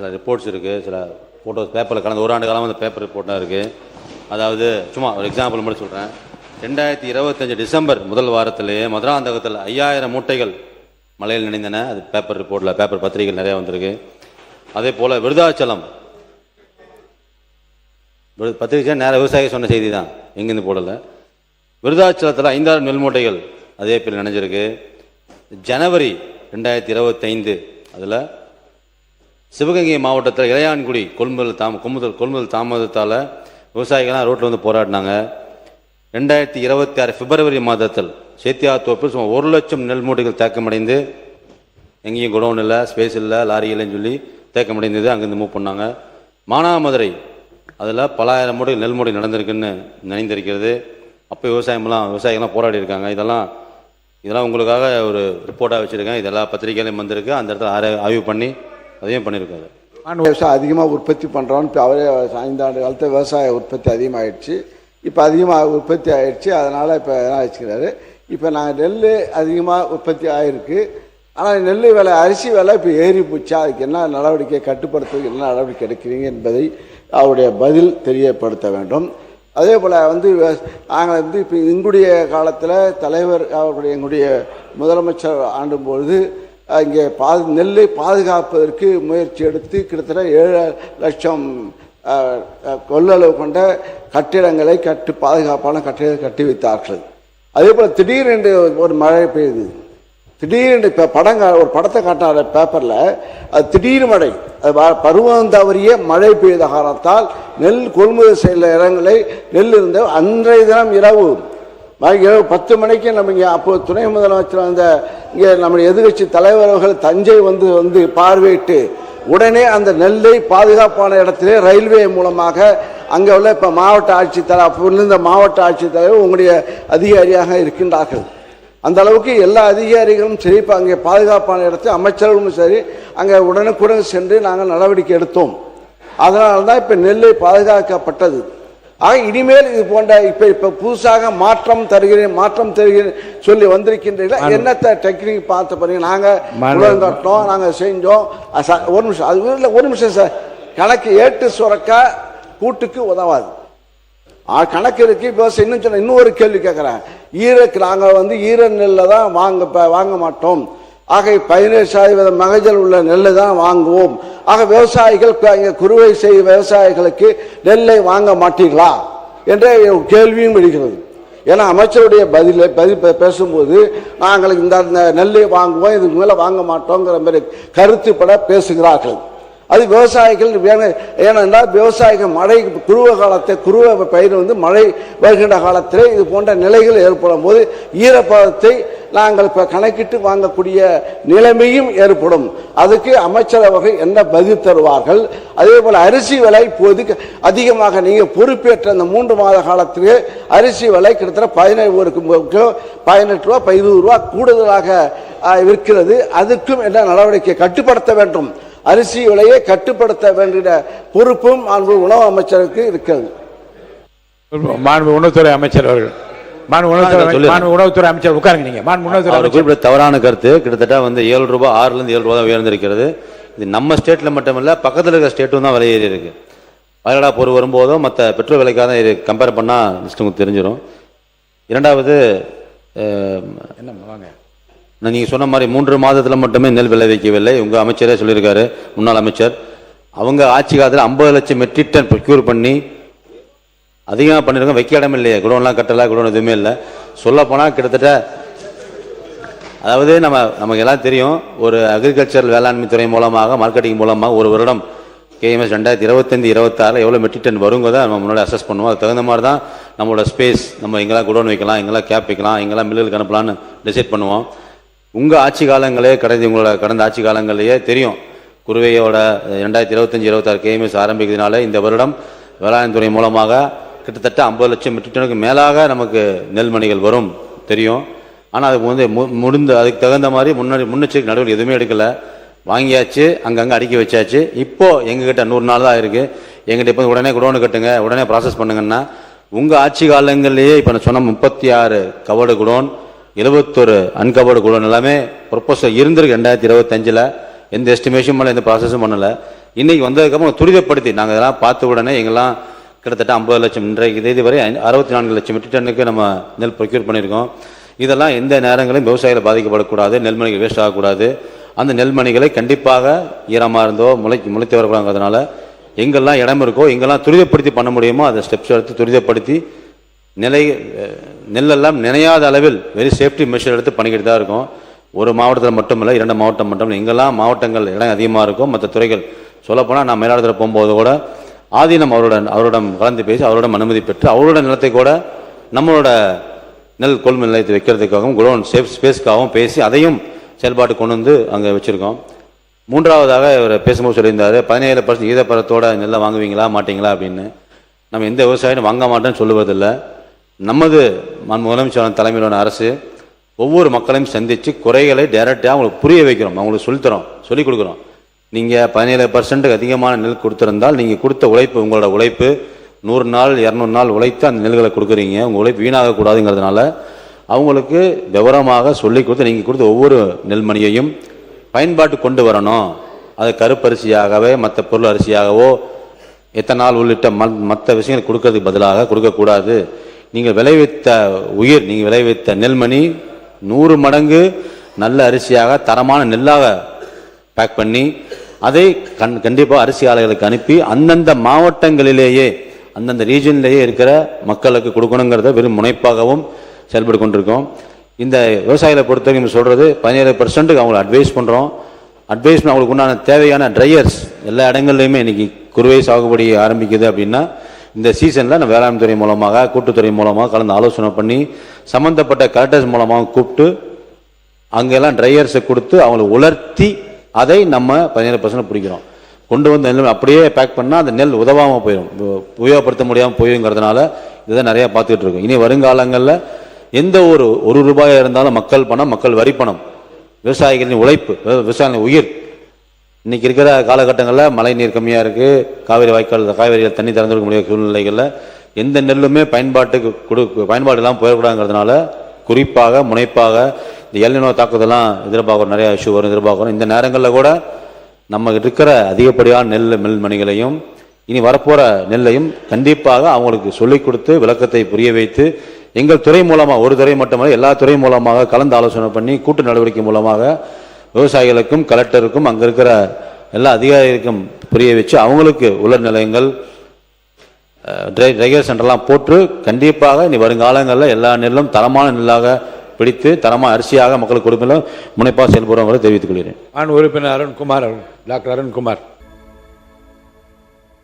சில ரிப்போர்ட்ஸ் இருக்குது, சில ஃபோட்டோஸ் பேப்பரில் கடந்த ஒரு ஆண்டு காலம் அந்த பேப்பர் ரிப்போர்ட்டாக இருக்குது. அதாவது சும்மா ஒரு எக்ஸாம்பிள் மட்டும் சொல்கிறேன். 2025 டிசம்பர் முதல் வாரத்திலேயே மதுராந்தகத்தில் 5000 மூட்டைகள் மழையில் நினைந்தன. அது பேப்பர் ரிப்போர்ட்டில், பேப்பர் பத்திரிகைகள் நிறையா வந்திருக்கு. அதே போல் விருதாச்சலம் பத்திரிகை நேராக விவசாயி சொன்ன செய்தி தான், எங்கேருந்து போடலை. விருதாச்சலத்தில் 5000 நெல் மூட்டைகள் அதே பேர் நினைஞ்சிருக்கு. ஜனவரி 2025 அதில் சிவகங்கை மாவட்டத்தில் இளையான்குடி கொள்முதல் தாமதத்தால் விவசாயிகள்லாம் ரோட்டில் வந்து போராடினாங்க. 2026 பிப்ரவரி மாதத்தில் சேத்தியாத்தோப்பில் சுமார் 1 லட்சம் நெல் மூட்டைகள் தேக்கமடைந்து, எங்கேயும் குடோன் இல்லை, ஸ்பேஸ் இல்லை, லாரி இல்லைன்னு சொல்லி தேக்கமடைந்தது. அங்கேருந்து மூவ் பண்ணாங்க. மானாமதுரை அதில் பல ஆயிரம் மூட்டைகள் நெல் மூட்டை நடந்திருக்குன்னு நினைந்திருக்கிறது. அப்போ விவசாயிகள்லாம் போராடி இருக்காங்க. இதெல்லாம் உங்களுக்காக ஒரு ரிப்போர்ட்டாக வச்சுருக்கேன். இதெல்லாம் பத்திரிகையிலையும் வந்திருக்கு. அந்த இடத்துல ஆய்வு பண்ணி அதையும் பண்ணியிருக்காரு. விவசாயம் அதிகமாக உற்பத்தி பண்ணுறோன்னு இப்போ அவரே 5 ஆண்டு காலத்தில் விவசாய உற்பத்தி அதிகமாகிடுச்சு. இப்போ அதிகமாக உற்பத்தி ஆகிடுச்சு. அதனால் இப்போ என்ன வச்சுக்கிறாரு, இப்போ நாங்கள் நெல் அதிகமாக உற்பத்தி ஆகிருக்கு. ஆனால் நெல் விலை, அரிசி விலை இப்போ ஏறி போச்சா, அதுக்கு என்ன நடவடிக்கை, கட்டுப்படுத்துவதற்கு என்ன நடவடிக்கை எடுக்கிறீங்க என்பதை அவருடைய பதில் தெரியப்படுத்த வேண்டும். அதே போல் நாங்கள் இப்போ எங்களுடைய காலத்தில் தலைவர் அவருடைய எங்களுடைய முதலமைச்சர் ஆண்டும்பொழுது இங்கே நெல்லை பாதுகாப்பதற்கு முயற்சி எடுத்து கிட்டத்தட்ட 7 லட்சம் கொள்ளளவு கொண்ட கட்டிடங்களை பாதுகாப்பான கட்டிடங்களை கட்டி வைத்தார்கள். அதே போல் திடீரென்று ஒரு மழை பெய்யுது. திடீரென்று இப்போ ஒரு படத்தை காட்டின பேப்பரில் அது திடீர் மழை, பருவம் தவறிய மழை பெய்த காரணத்தால் நெல் கொள்முதல் செய்த இடங்களை நெல் இருந்த அன்றைய தினம் இரவு 10 மணிக்கு நம்ம இங்கே அப்போது துணை முதலமைச்சர் இங்கே நம்முடைய எதிர்கட்சி தலைவர்கள் தஞ்சை வந்து பார்வையிட்டு உடனே அந்த நெல்லை பாதுகாப்பான இடத்திலே ரயில்வே மூலமாக அங்கே உள்ள இப்போ மாவட்ட ஆட்சித்தலைவர், அப்போ இருந்த மாவட்ட ஆட்சித்தலைவர் உங்களுடைய அதிகாரியாக இருக்கின்றார்கள். அந்த அளவுக்கு எல்லா அதிகாரிகளும் சரி, இப்போ அங்கே பாதுகாப்பான இடத்தில் அமைச்சர்களும் சரி அங்கே உடனுக்குடன் சென்று நாங்கள் நடவடிக்கை எடுத்தோம். அதனால தான் இப்போ நெல்லை பாதுகாக்கப்பட்டது. ஆக இனிமேல் இது போன்ற இப்போ புதுசாக மாற்றம் தருகிறேன் சொல்லி வந்திருக்கின்றீர்கள். என்னத்தை டெக்னிக் பார்த்து பாருங்க. நாங்கள் கட்டினோம், நாங்கள் செஞ்சோம். ஒரு நிமிஷம், அது இல்லை, ஒரு நிமிஷம் சார். கணக்கு ஏட்டு சுரக்கா கூட்டுக்கு உதவாது. கணக்கு இருக்கு. இப்போ இன்னொரு கேள்வி கேட்குறேன். நாங்கள் ஈர நெல்லை தான் வாங்க மாட்டோம். ஆக 17% மகஜல் உள்ள நெல்லை தான் வாங்குவோம். ஆக விவசாயிகள் இங்கே குறுவை செய்ய விவசாயிகளுக்கு நெல்லை வாங்க மாட்டீங்களா என்ற கேள்வியும் எழுகிறது. ஏன்னா அமைச்சருடைய பதில் பேசும்போது நாங்கள் இந்த நெல்லை வாங்குவோம், இதுக்கு மேலே வாங்க மாட்டோங்கிற மாதிரி கருத்துப்பட பேசுகிறார்கள். அது விவசாயிகள் ஏனென்றால் விவசாயிகள் குறுவை பயிர் மழை வருகின்ற காலத்திலே இது போன்ற நிலைகள் ஏற்படும் போது ஈரப்பதத்தை நாங்கள் இப்போ கணக்கிட்டு வாங்கக்கூடிய நிலைமையும் ஏற்படும். அதுக்கு அமைச்சரவை என்ன பதில் தருவார்கள்? அதே போல் அரிசி விலை இப்போது அதிகமாக நீங்கள் பொறுப்பேற்ற இந்த 3 மாத காலத்திலே அரிசி விலை கிட்டத்தட்ட 18 ரூபா 20 ரூபா கூடுதலாக விற்கிறது. அதுக்கும் என்ன நடவடிக்கை கட்டுப்படுத்த வேண்டும்? அரிசி விலையை கட்டுப்படுத்த வேண்டிய பொறுப்பும் உணவு அமைச்சருக்கு இருக்கிறது. உணவுத்துறை அமைச்சர் அவர்கள், உணவுத்துறை அமைச்சர் உட்காருங்க. நீங்க தவறான கருத்து. கிட்டத்தட்ட 7 ரூபாய் 6லேருந்து 7 ரூபா தான் உயர்ந்திருக்கிறது. இது நம்ம ஸ்டேட்ல மட்டுமல்ல, பக்கத்தில் இருக்கிற ஸ்டேட்டும் தான் விலை ஏறி இருக்கு. வயலடா பொருள் வரும்போதும் மற்ற பெட்ரோல் விலைக்காக தான் கம்பேர் பண்ணா உங்களுக்கு தெரிஞ்சிடும். இரண்டாவது, என்ன வாங்க, நீங்கள் சொன்ன மாதிரி 3 மாதத்தில் மட்டுமே நெல் விளைவிக்கவில்லை. உங்கள் அமைச்சரே சொல்லியிருக்காரு, முன்னாள் அமைச்சர். அவங்க ஆட்சி காலத்தில் 50 லட்சம் மெட்ரிக் டன் ப்ரொக்யூர் பண்ணி அதிகமாக பண்ணியிருக்கோம். வைக்க இடம் இல்லையே, குடோன்லாம் கட்டலை, குடோன் எதுவுமே இல்லை. சொல்லப்போனால் கிட்டத்தட்ட, அதாவது நமக்கு எல்லாம் தெரியும், ஒரு அக்ரிகல்ச்சர் வேளாண்மை துறை மூலமாக, மார்க்கெட்டிங் மூலமாக ஒரு வருடம் KMS 2025-26 எவ்வளோ மெட்ரிக் டன் வருங்கிறத நம்ம முன்னாடி அசஸ் பண்ணுவோம். அதுக்கு தகுந்த மாதிரி தான் நம்மளோட ஸ்பேஸ், நம்ம எங்கெல்லாம் குடோன் வைக்கலாம், எங்கெல்லாம் கேப் வைக்கலாம், எங்கெல்லாம் மில்லுக்கு அனுப்பலான்னு டிசைட் பண்ணுவோம். உங்கள் ஆட்சி காலங்களே கடந்த ஆட்சி காலங்களிலேயே தெரியும், குறுவையோட 2025-26 KMS ஆரம்பிக்கிறதுனால இந்த வருடம் வேளாண் துறை மூலமாக கிட்டத்தட்ட 50 லட்சம் மெட்ரிக் டனுக்கு மேலாக நமக்கு நெல்மணிகள் வரும் தெரியும். ஆனால் அதுக்கு அதுக்கு தகுந்த மாதிரி முன்னெச்சரிக்கை நடவடிக்கை எதுவுமே எடுக்கலை. வாங்கியாச்சு, அங்கங்கே அடுக்கி வச்சாச்சு. இப்போது எங்ககிட்ட 100 நாள் தான் இருக்குது. எங்கிட்ட இப்போ உடனே குடோனு கட்டுங்க, உடனே ப்ராசஸ் பண்ணுங்கன்னா, உங்கள் ஆட்சி காலங்கள்லேயே இப்போ நான் சொன்ன 36 கவர்டு குடோன், 71 அன்கவர்டு குடோன் எல்லாமே ப்ரொப்போசல் இருந்திருக்கு. 2025 எந்த எஸ்டிமேஷன் பண்ணல, எந்த ப்ராசஸும் பண்ணலை. இன்னைக்கு வந்ததுக்கப்புறம் துரிதப்படுத்தி நாங்கள் இதெல்லாம் பார்த்த உடனே எங்கெல்லாம் கிட்டத்தட்ட 50 லட்சம் இன்றைக்கு தேதி வரை 64 லட்சம் மெட்ரிக் டன்னுக்கு நம்ம நெல் ப்ரொக்யூர் பண்ணியிருக்கோம். இதெல்லாம் எந்த நேரங்களும் விவசாயிகள் பாதிக்கப்படக்கூடாது, நெல்மணிகள் வேஸ்ட் ஆகக்கூடாது. அந்த நெல்மணிகளை கண்டிப்பாக ஈரமாக இருந்தோ முளைத்து வரக்கூடாதுங்கிறதுனால எங்கெல்லாம் இடம் இருக்கோ எங்கெல்லாம் துரிதப்படுத்தி பண்ண முடியுமோ அதை ஸ்டெப்ஸ் எடுத்து துரிதப்படுத்தி நெல்லெல்லாம் நினையாத அளவில் வெரி சேஃப்டி மெஷர் எடுத்து பண்ணிக்கிட்டு தான் இருக்கோம். ஒரு மாவட்டத்தில் மட்டும் இல்லை, 2 மாவட்டம் மட்டும் இல்லை, எங்கெல்லாம் மாவட்டங்கள் இடம் அதிகமாக இருக்கும் மற்ற துறைகள் சொல்லப்போனால் நான் மயிலாடுதுறை போகும்போது கூட ஆதீனம் அவருடன் கலந்து பேசி அவரிடம் அனுமதி பெற்று அவரோட நிலத்தை கூட நம்மளோட நெல் கொள்முதல் நிலையத்தை வைக்கிறதுக்காகவும் குடோன் சேஃப் ஸ்பேஸ்க்காகவும் பேசி அதையும் செயல்பாட்டு கொண்டு வந்து அங்கே வச்சுருக்கோம். மூன்றாவதாக இவர் பேசும்போது சொல்லியிருந்தார் 17% ஈதப்பதத்தோட நெல்லை வாங்குவீங்களா மாட்டீங்களா அப்படின்னு. நம்ம எந்த விவசாயியும் வாங்க மாட்டேன்னு சொல்லுவதில்லை. நமது முதலமைச்சர் தலைமையிலான அரசு ஒவ்வொரு மக்களையும் சந்தித்து குறைகளை டைரெக்டாக அவங்களுக்கு புரிய வைக்கிறோம், அவங்களுக்கு சொல்லிக் கொடுக்குறோம். நீங்கள் 17% அதிகமான நெல் கொடுத்துருந்தால் நீங்கள் கொடுத்த உழைப்பு உங்களோட உழைப்பு 100 நாள் 200 நாள் உழைத்து அந்த நெல்களை கொடுக்குறீங்க, உங்கள் உழைப்பு வீணாகக்கூடாதுங்கிறதுனால அவங்களுக்கு விவரமாக சொல்லிக் கொடுத்து நீங்கள் கொடுத்த ஒவ்வொரு நெல்மணியையும் பயன்பாட்டு கொண்டு வரணும். அது கருப்பரிசியாகவே மற்ற பொருள் அரிசியாகவோ எத்தனால் உள்ளிட்ட மற்ற விஷயங்கள் கொடுக்கறதுக்கு பதிலாக கொடுக்கக்கூடாது. நீங்கள் விளைவித்த நீங்கள் விளைவித்த நெல்மணி 100 மடங்கு நல்ல அரிசியாக தரமான நெல்லாக பேக் பண்ணி அதை கண்டிப்பாக அரிசி ஆலைகளுக்கு அனுப்பி அந்தந்த மாவட்டங்களிலேயே அந்தந்த ரீஜன்லேயே இருக்கிற மக்களுக்கு கொடுக்கணுங்கிறத வெறும் முனைப்பாகவும் செயல்பட்டு கொண்டிருக்கோம். இந்த விவசாயிகளை பொறுத்தவரைக்கும் சொல்கிறது 17% அவங்களை அட்வைஸ் பண்ணுறோம். அட்வைஸ் அவங்களுக்கு உண்டான தேவையான ட்ரையர்ஸ் எல்லா இடங்கள்லையுமே இன்றைக்கி குறுவை சாகுபடி ஆரம்பிக்குது அப்படின்னா இந்த சீசனில் நம்ம வேளாண் துறை மூலமாக கூட்டுத்துறை மூலமாக கலந்து ஆலோசனை பண்ணி சம்மந்தப்பட்ட கலெக்டர்ஸ் மூலமாக கூப்பிட்டு அங்கெல்லாம் ட்ரையர்ஸை கொடுத்து அவங்களை உலர்த்தி அதை நம்ம 17% பிடிக்கிறோம். கொண்டு வந்து நெல் அப்படியே பேக் பண்ணால் அந்த நெல் உதவாமல் போயிடும், உபயோகப்படுத்த முடியாமல் போயிடுங்கிறதுனால இதை நிறையா பார்த்துக்கிட்டு இருக்கோம். இனி வருங்காலங்களில் எந்த ஒரு ரூபாயாக இருந்தாலும் மக்கள் பணம், மக்கள் வரி பணம், விவசாயிகளின் உழைப்பு, விவசாயிகளின் உயிர். இன்றைக்கி இருக்கிற காலகட்டங்களில் மழை நீர் கம்மியாக இருக்குது, காவிரிகள் தண்ணி திறந்துருக்க முடியாத சூழ்நிலைகளில் எந்த நெல்லுமே பயன்பாடு இல்லாமல் போயிடக்கூடாதுங்கிறதுனால குறிப்பாக முனைப்பாக இந்த எல்நினோ தாக்குதலாம் எதிர்பார்க்குறோம், நிறையா இஷ்யூ வரும் எதிர்பார்க்குறோம். இந்த நேரங்களில் கூட நம்ம இருக்கிற அதிகப்படியான நெல்மணிகளையும் இனி வரப்போகிற நெல்லையும் கண்டிப்பாக அவங்களுக்கு சொல்லிக் கொடுத்து விளக்கத்தை புரிய வைத்து எங்கள் துறை மூலமாக, ஒரு துறை மட்டுமல்ல எல்லா துறை மூலமாக கலந்து ஆலோசனை பண்ணி கூட்டு நடவடிக்கை மூலமாக விவசாயிகளுக்கும் கலெக்டருக்கும் அங்கே இருக்கிற எல்லா அதிகாரிகளுக்கும் புரிய வச்சு அவங்களுக்கு உலர் நிலையங்கள் ட்ரையர் சென்டர்லாம் போட்டு கண்டிப்பாக இனி வருங்காலங்களில் எல்லா நெல்லும் தரமான நெல்லாக பிடித்து தரமாக அரிசியாக மக்களுக்கு கொடுப்பதில் முனைப்பாக செயல்படுறவங்களை தெரிவித்துக் கொள்கிறேன். உறுப்பினர் அருண்குமார், டாக்டர் அருண்குமார்.